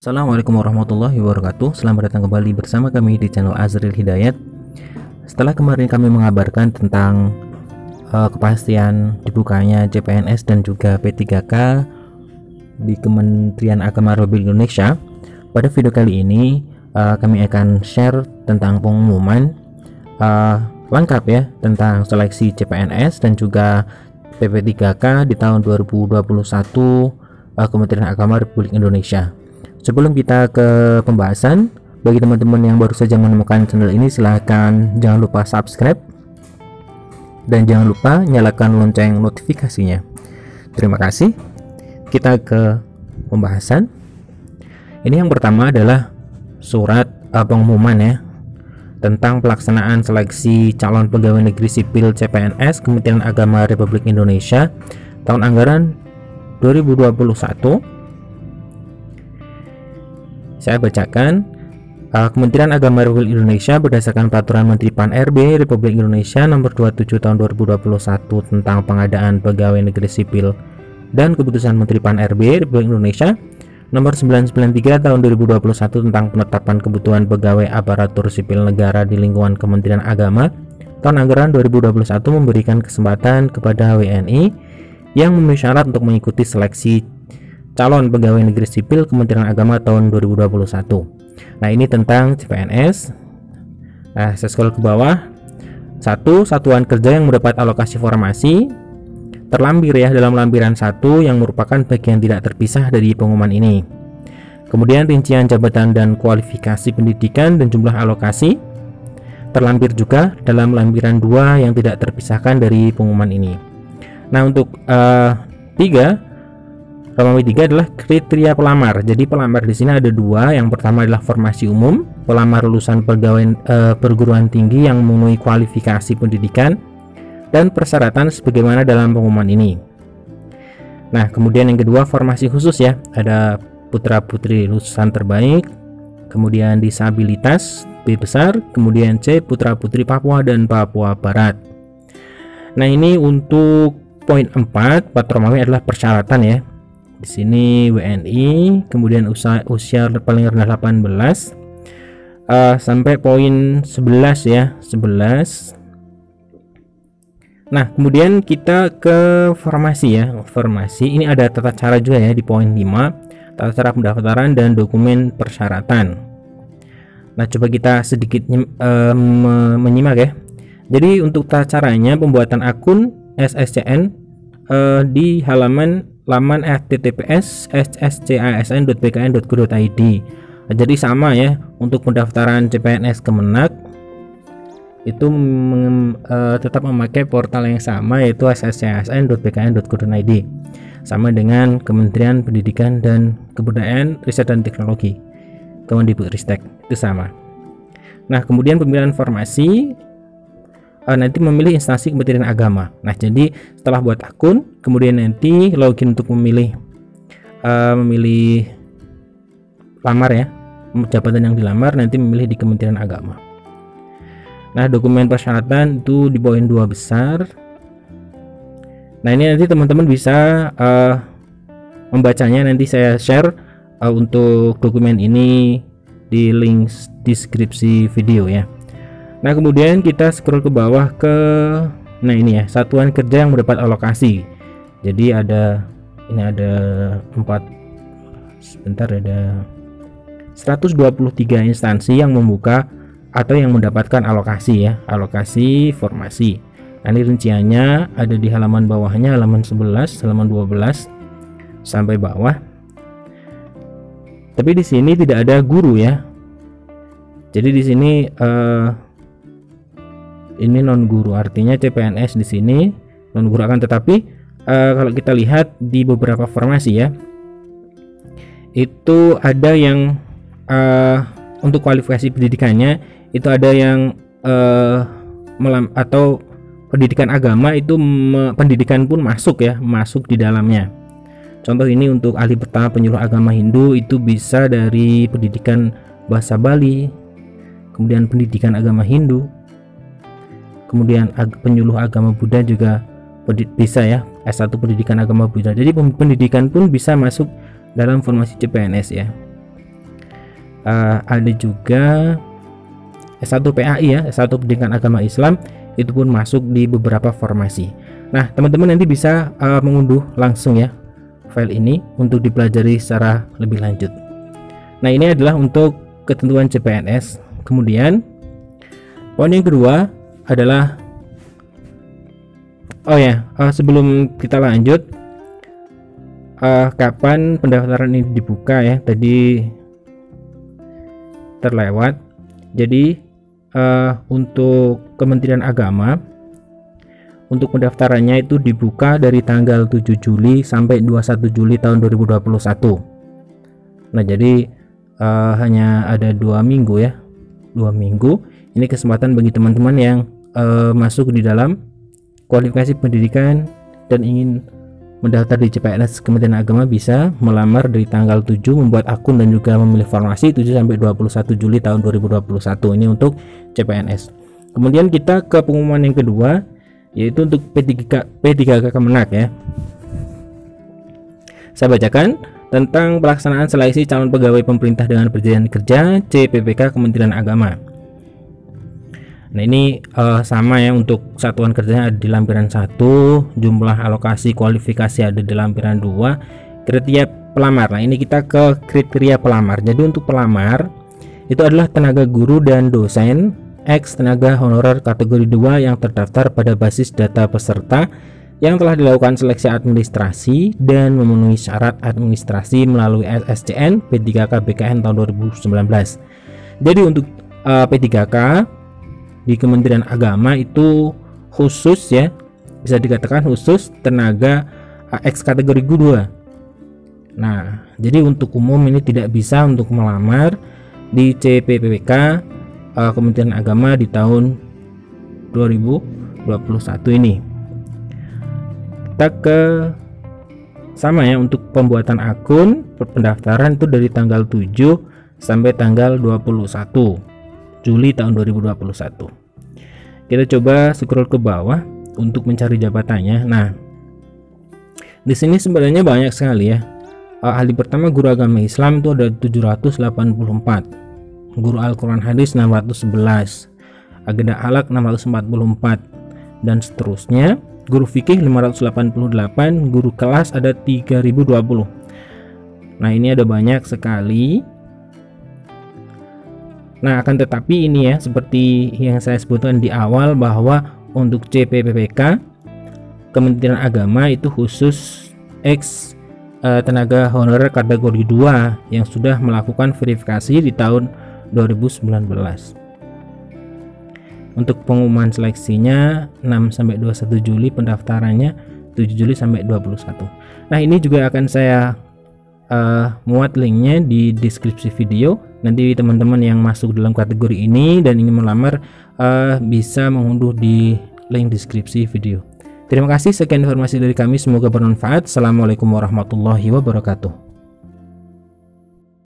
Assalamualaikum warahmatullahi wabarakatuh. Selamat datang kembali bersama kami di channel Azril Hidayat. Setelah kemarin kami mengabarkan tentang kepastian dibukanya CPNS dan juga P3K di Kementerian Agama Republik Indonesia, pada video kali ini kami akan share tentang pengumuman lengkap ya tentang seleksi CPNS dan juga PP3K di tahun 2021 Kementerian Agama Republik Indonesia. Sebelum kita ke pembahasan, bagi teman-teman yang baru saja menemukan channel ini, silahkan jangan lupa subscribe dan jangan lupa nyalakan lonceng notifikasinya. Terima kasih. Kita ke pembahasan. Ini yang pertama adalah surat pengumuman ya tentang pelaksanaan seleksi calon pegawai negeri sipil CPNS Kementerian Agama Republik Indonesia tahun anggaran 2021. Saya bacakan. Kementerian Agama Republik Indonesia berdasarkan Peraturan Menteri Pan-RB Republik Indonesia Nomor 27 Tahun 2021 tentang pengadaan pegawai negeri sipil dan Keputusan Menteri Pan-RB Republik Indonesia Nomor 993 Tahun 2021 tentang penetapan kebutuhan pegawai aparatur sipil negara di lingkungan Kementerian Agama tahun anggaran 2021 memberikan kesempatan kepada WNI yang memenuhi syarat untuk mengikuti seleksi calon pegawai negeri sipil Kementerian Agama tahun 2021. Nah, ini tentang CPNS. Nah, saya scroll ke bawah. 1. Satuan kerja yang mendapat alokasi formasi terlampir ya dalam lampiran 1 yang merupakan bagian tidak terpisah dari pengumuman ini. Kemudian rincian jabatan dan kualifikasi pendidikan dan jumlah alokasi terlampir juga dalam lampiran 2 yang tidak terpisahkan dari pengumuman ini. Nah, untuk 3 adalah kriteria pelamar. Jadi pelamar di sini ada 2. Yang pertama adalah formasi umum, pelamar lulusan pegawai perguruan tinggi yang memenuhi kualifikasi pendidikan dan persyaratan sebagaimana dalam pengumuman ini. Nah, kemudian yang kedua formasi khusus ya. Ada putra putri lulusan terbaik, kemudian disabilitas B besar, kemudian C putra putri Papua dan Papua Barat. Nah, ini untuk poin 4 Pak Romawi adalah persyaratan ya. Di sini WNI, kemudian usia paling rendah 18 sampai poin 11 ya, 11. Nah, kemudian kita ke formasi ya. Formasi ini ada tata cara juga ya di poin 5, tata cara pendaftaran dan dokumen persyaratan. Nah, coba kita sedikit menyimak ya. Jadi untuk tata caranya pembuatan akun SSCN di laman https://sscasn.bkn.go.id. Jadi sama ya untuk pendaftaran CPNS Kemenak itu tetap memakai portal yang sama, yaitu sscasn.bkn.go.id, sama dengan Kementerian Pendidikan dan Kebudayaan, Riset dan Teknologi, Kemendikbudristek, itu sama. Nah, kemudian pemilihan formasi nanti memilih instansi Kementerian Agama. Nah, jadi setelah buat akun, kemudian nanti login untuk memilih lamar ya, jabatan yang dilamar, nanti memilih di Kementerian Agama. Nah, dokumen persyaratan itu di poin 2 besar. Nah, ini nanti teman-teman bisa membacanya, nanti saya share untuk dokumen ini di link deskripsi video ya. Nah, kemudian kita scroll ke bawah ke ini ya, satuan kerja yang mendapat alokasi. Jadi ada 123 instansi yang membuka atau yang mendapatkan alokasi ya, alokasi formasi. Nah, ini rinciannya ada di halaman bawahnya, halaman 11, halaman 12 sampai bawah. Tapi di sini tidak ada guru ya. Jadi di sini ini non guru, artinya CPNS di sini non guru akan, tetapi kalau kita lihat di beberapa formasi ya, itu ada yang untuk kualifikasi pendidikannya itu ada yang atau pendidikan agama itu pendidikan pun masuk ya, masuk di dalamnya. Contoh ini untuk ahli pertama penyuluh agama Hindu itu bisa dari pendidikan bahasa Bali, kemudian pendidikan agama Hindu, kemudian penyuluh agama Buddha juga bisa ya, S1 pendidikan agama Buddha. Jadi pendidikan pun bisa masuk dalam formasi CPNS ya. ada juga S1 PAI ya, S1 Pendidikan Agama Islam, itu pun masuk di beberapa formasi. Nah, teman-teman nanti bisa mengunduh langsung ya file ini untuk dipelajari secara lebih lanjut. Nah, ini adalah untuk ketentuan CPNS. Kemudian poin yang kedua adalah sebelum kita lanjut, kapan pendaftaran ini dibuka ya, tadi terlewat. Jadi untuk Kementerian Agama, untuk pendaftarannya itu dibuka dari tanggal 7 Juli sampai 21 Juli tahun 2021. Nah, jadi hanya ada 2 minggu ya, 2 minggu. Ini kesempatan bagi teman-teman yang masuk di dalam kualifikasi pendidikan dan ingin mendaftar di CPNS Kementerian Agama, bisa melamar dari tanggal 7, membuat akun dan juga memilih formasi 7 sampai 21 Juli tahun 2021. Ini untuk CPNS. Kemudian kita ke pengumuman yang kedua, yaitu untuk P3K Kemenak ya. Saya bacakan tentang pelaksanaan seleksi calon pegawai pemerintah dengan perjanjian kerja CPPK Kementerian Agama. Nah, ini sama ya, untuk satuan kerjanya ada di lampiran 1, jumlah alokasi kualifikasi ada di lampiran 2, kriteria pelamar. Nah, ini kita ke kriteria pelamar. Jadi untuk pelamar itu adalah tenaga guru dan dosen X tenaga honorer kategori 2 yang terdaftar pada basis data peserta yang telah dilakukan seleksi administrasi dan memenuhi syarat administrasi melalui SSCN P3K BKN tahun 2019. Jadi untuk P3K di Kementerian Agama itu khusus ya, bisa dikatakan khusus tenaga X kategori 2. Nah, jadi untuk umum ini tidak bisa untuk melamar di CPPK Kementerian Agama di tahun 2021 ini. Kita ke sama ya, untuk pembuatan akun pendaftaran itu dari tanggal 7 sampai tanggal 21 Juli tahun 2021. Kita coba scroll ke bawah untuk mencari jabatannya. Nah, di sini sebenarnya banyak sekali ya. Ahli pertama guru agama Islam itu ada 784, guru Al-Quran Hadis 611, agenda alak 644, dan seterusnya. Guru fikih 588, guru kelas ada 3020. Nah, ini ada banyak sekali. Nah, akan tetapi ini ya, seperti yang saya sebutkan di awal, bahwa untuk CPPK Kementerian Agama itu khusus X tenaga honorer kategori 2 yang sudah melakukan verifikasi di tahun 2019. Untuk pengumuman seleksinya 6 sampai 21 Juli, pendaftarannya 7 Juli sampai 21. Nah, ini juga akan saya muat linknya di deskripsi video. Nanti teman-teman yang masuk dalam kategori ini dan ingin melamar bisa mengunduh di link deskripsi video. Terima kasih, sekian informasi dari kami, semoga bermanfaat. Assalamualaikum warahmatullahi wabarakatuh.